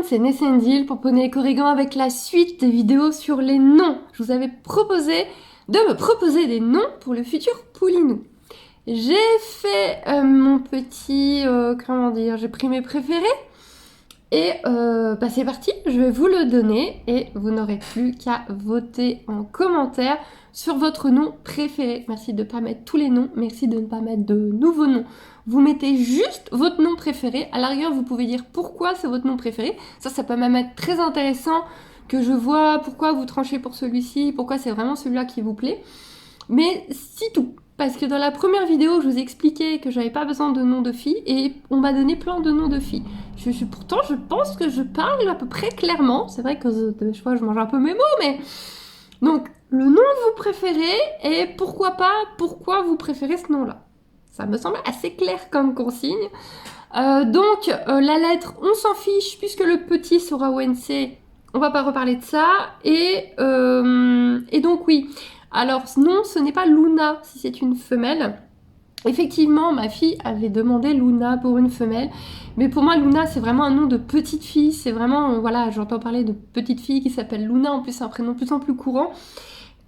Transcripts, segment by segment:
c'est Nessendil pour Poney et Corrigan avec la suite des vidéos sur les noms. Je vous avais proposé de me proposer des noms pour le futur Poulinou. J'ai fait mon petit, comment dire, j'ai pris mes préférés et bah c'est parti, je vais vous le donner et vous n'aurez plus qu'à voter en commentaire sur votre nom préféré. Merci de ne pas mettre tous les noms, merci de ne pas mettre de nouveaux noms. Vous mettez juste votre nom préféré. À la rigueur, vous pouvez dire pourquoi c'est votre nom préféré. Ça peut même être très intéressant que je vois pourquoi vous tranchez pour celui-ci, pourquoi c'est vraiment celui-là qui vous plaît. Mais c'est tout. Parce que dans la première vidéo, je vous ai expliqué que j'avais pas besoin de nom de fille et on m'a donné plein de noms de filles. Pourtant, je pense que je parle à peu près clairement. C'est vrai que je mange un peu mes mots, mais... Donc, le nom que vous préférez et pourquoi vous préférez ce nom-là. Ça me semble assez clair comme consigne. Donc, la lettre, on s'en fiche, puisque le petit sera ONC, on va pas reparler de ça. Et donc, oui. Alors, non, ce n'est pas Luna, si c'est une femelle. Effectivement, ma fille avait demandé Luna pour une femelle. Mais pour moi, Luna, c'est vraiment un nom de petite fille. C'est vraiment, voilà, j'entends parler de petite fille qui s'appelle Luna. En plus, c'est un prénom de plus en plus courant.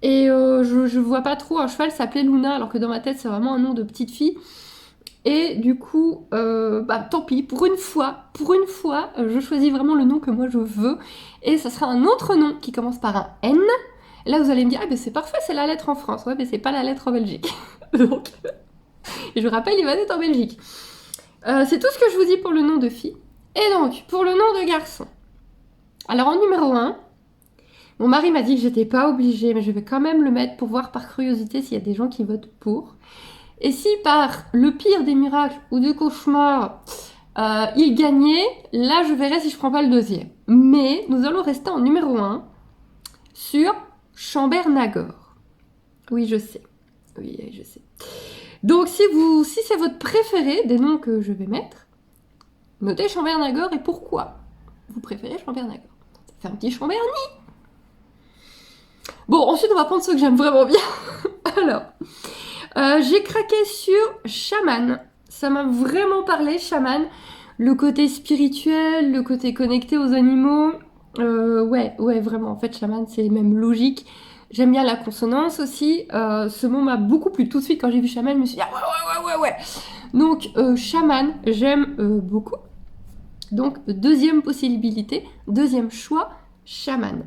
Et je vois pas trop un cheval s'appeler Luna, alors que dans ma tête, c'est vraiment un nom de petite fille. Et du coup, tant pis, pour une fois, je choisis vraiment le nom que moi je veux. Et ça sera un autre nom qui commence par un N. Là, vous allez me dire, c'est parfait, c'est la lettre en France. Ouais, mais c'est pas la lettre en Belgique. Donc, et je vous rappelle, il va être en Belgique. C'est tout ce que je vous dis pour le nom de fille. Et donc, pour le nom de garçon. Alors, en numéro 1, mon mari m'a dit que j'étais pas obligée, mais je vais quand même le mettre pour voir par curiosité s'il y a des gens qui votent pour. Et si par le pire des miracles ou du cauchemar, il gagnait, là je verrai si je prends pas le deuxième. Mais nous allons rester en numéro 1 sur Chambert-Nagor. Oui, je sais. Oui, je sais. Donc si c'est votre préféré des noms que je vais mettre, notez Chambert-Nagor et pourquoi vous préférez Chambert-Nagor. Ça fait un petit Chambert. Bon, ensuite on va prendre ceux que j'aime vraiment bien. Alors, j'ai craqué sur chaman. Ça m'a vraiment parlé, chaman. Le côté spirituel, le côté connecté aux animaux. Ouais, vraiment. En fait, chaman, c'est même logique. J'aime bien la consonance aussi. Ce mot m'a beaucoup plu. Tout de suite, quand j'ai vu chaman, je me suis dit, ah ouais. Donc, chaman, j'aime beaucoup. Donc, deuxième possibilité, deuxième choix, chaman.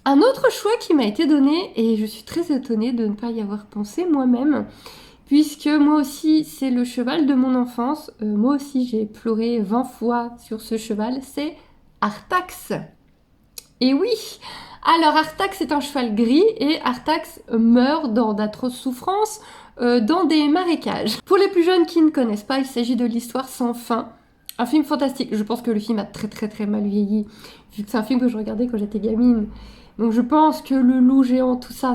Un autre choix qui m'a été donné, et je suis très étonnée de ne pas y avoir pensé moi-même, puisque moi aussi, c'est le cheval de mon enfance. Moi aussi, j'ai pleuré 20 fois sur ce cheval, c'est Artax. Et oui, alors Artax est un cheval gris, et Artax meurt dans d'atroces souffrances dans des marécages. Pour les plus jeunes qui ne connaissent pas, il s'agit de l'Histoire sans fin. Un film fantastique. Je pense que le film a très mal vieilli, vu que c'est un film que je regardais quand j'étais gamine. Donc je pense que le loup géant, tout ça,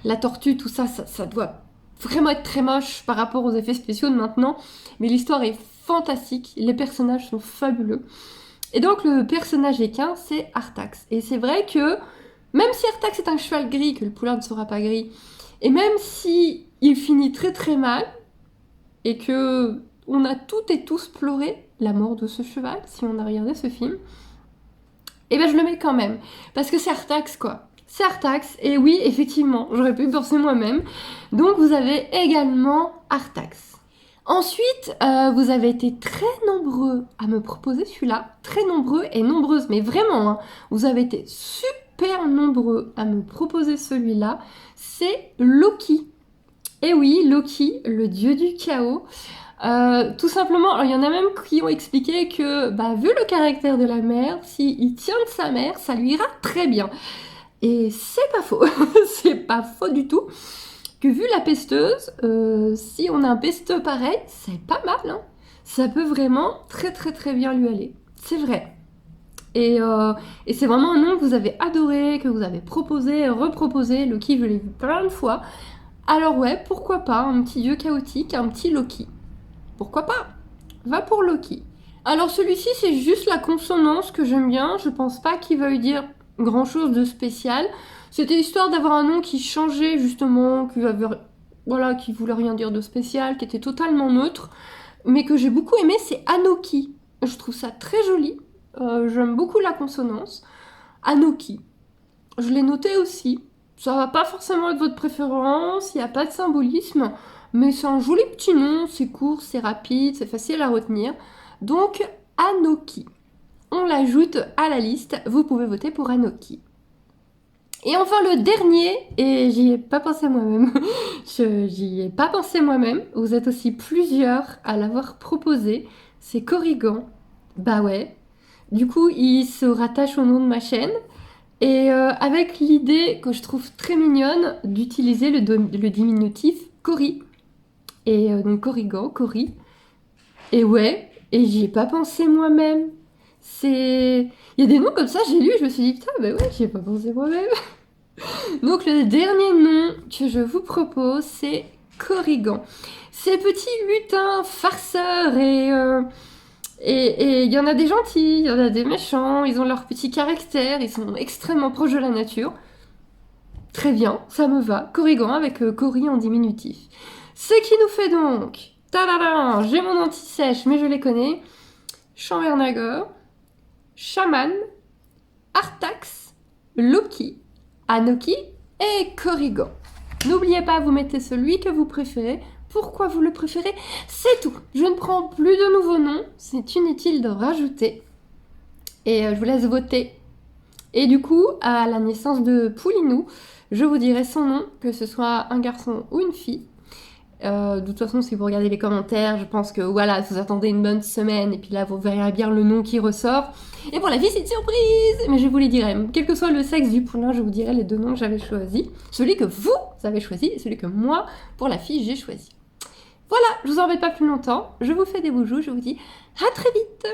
la tortue, tout ça, ça doit vraiment être très moche par rapport aux effets spéciaux de maintenant. Mais l'histoire est fantastique, les personnages sont fabuleux. Et donc le personnage équin, c'est Artax. Et c'est vrai que, même si Artax est un cheval gris, que le poulain ne sera pas gris, et même si il finit très mal, et que on a toutes et tous pleuré la mort de ce cheval, si on a regardé ce film, et je le mets quand même. Parce que c'est Artax, quoi. C'est Artax, et oui, effectivement, j'aurais pu penser moi-même. Donc vous avez également Artax. Ensuite, vous avez été très nombreux à me proposer celui-là. Très nombreux et nombreuses, mais vraiment, hein, vous avez été super nombreux à me proposer celui-là. C'est Loki. Et oui, Loki, le dieu du chaos. Tout simplement, alors il y en a même qui ont expliqué que, vu le caractère de la mère, s'il tient de sa mère, ça lui ira très bien. Et c'est pas faux, c'est pas faux du tout. Que vu la pesteuse, si on a un pesteux pareil, c'est pas mal, hein. Ça peut vraiment très bien lui aller. C'est vrai. Et c'est vraiment un nom que vous avez adoré, que vous avez proposé, reproposé. Loki, je l'ai vu plein de fois. Alors ouais, pourquoi pas, un petit dieu chaotique, un petit Loki. Pourquoi pas? Va pour Loki. Alors celui-ci, c'est juste la consonance que j'aime bien. Je pense pas qu'il veuille dire grand-chose de spécial. C'était histoire d'avoir un nom qui changeait justement, qui voulait rien dire de spécial, qui était totalement neutre, mais que j'ai beaucoup aimé, c'est Anoki. Je trouve ça très joli. J'aime beaucoup la consonance. Anoki. Je l'ai noté aussi. Ça va pas forcément être votre préférence, il n'y a pas de symbolisme, mais c'est un joli petit nom, c'est court, c'est rapide, c'est facile à retenir. Donc, Anoki. On l'ajoute à la liste, vous pouvez voter pour Anoki. Et enfin le dernier, et j'y ai pas pensé moi-même, j'y ai pas pensé moi-même, vous êtes aussi plusieurs à l'avoir proposé, c'est Corrigan. Bah ouais, du coup il se rattache au nom de ma chaîne, et avec l'idée que je trouve très mignonne d'utiliser le diminutif Cory. Et donc Corrigan, Cory. Et ouais, et j'y ai pas pensé moi-même. C'est... Il y a des noms comme ça, j'ai lu, je me suis dit putain, bah ouais, j'y ai pas pensé moi-même. Donc le dernier nom que je vous propose, c'est Corrigan. Ces petits lutins farceurs et il y en a des gentils, il y en a des méchants, ils ont leur petit caractère, ils sont extrêmement proches de la nature. Très bien, ça me va. Corrigan avec Cory en diminutif. Ce qui nous fait donc... Tadadam, j'ai mon anti-sèche, mais je les connais. Chamvernagor, Shaman, Artax, Loki, Anoki et Corrigan. N'oubliez pas, vous mettez celui que vous préférez. Pourquoi vous le préférez? C'est tout. Je ne prends plus de nouveaux noms. C'est inutile de rajouter. Et je vous laisse voter. Et du coup, à la naissance de Poulinou, je vous dirai son nom, que ce soit un garçon ou une fille. De toute façon, si vous regardez les commentaires, je pense que voilà, vous attendez une bonne semaine et puis là, vous verrez bien le nom qui ressort. Et pour la fille, c'est une surprise, mais je vous les dirai. Quel que soit le sexe du poulain, je vous dirai les deux noms que j'avais choisis. Celui que vous avez choisi et celui que moi, pour la fille, j'ai choisi. Voilà, je vous embête pas plus longtemps. Je vous fais des beaux joues, je vous dis à très vite.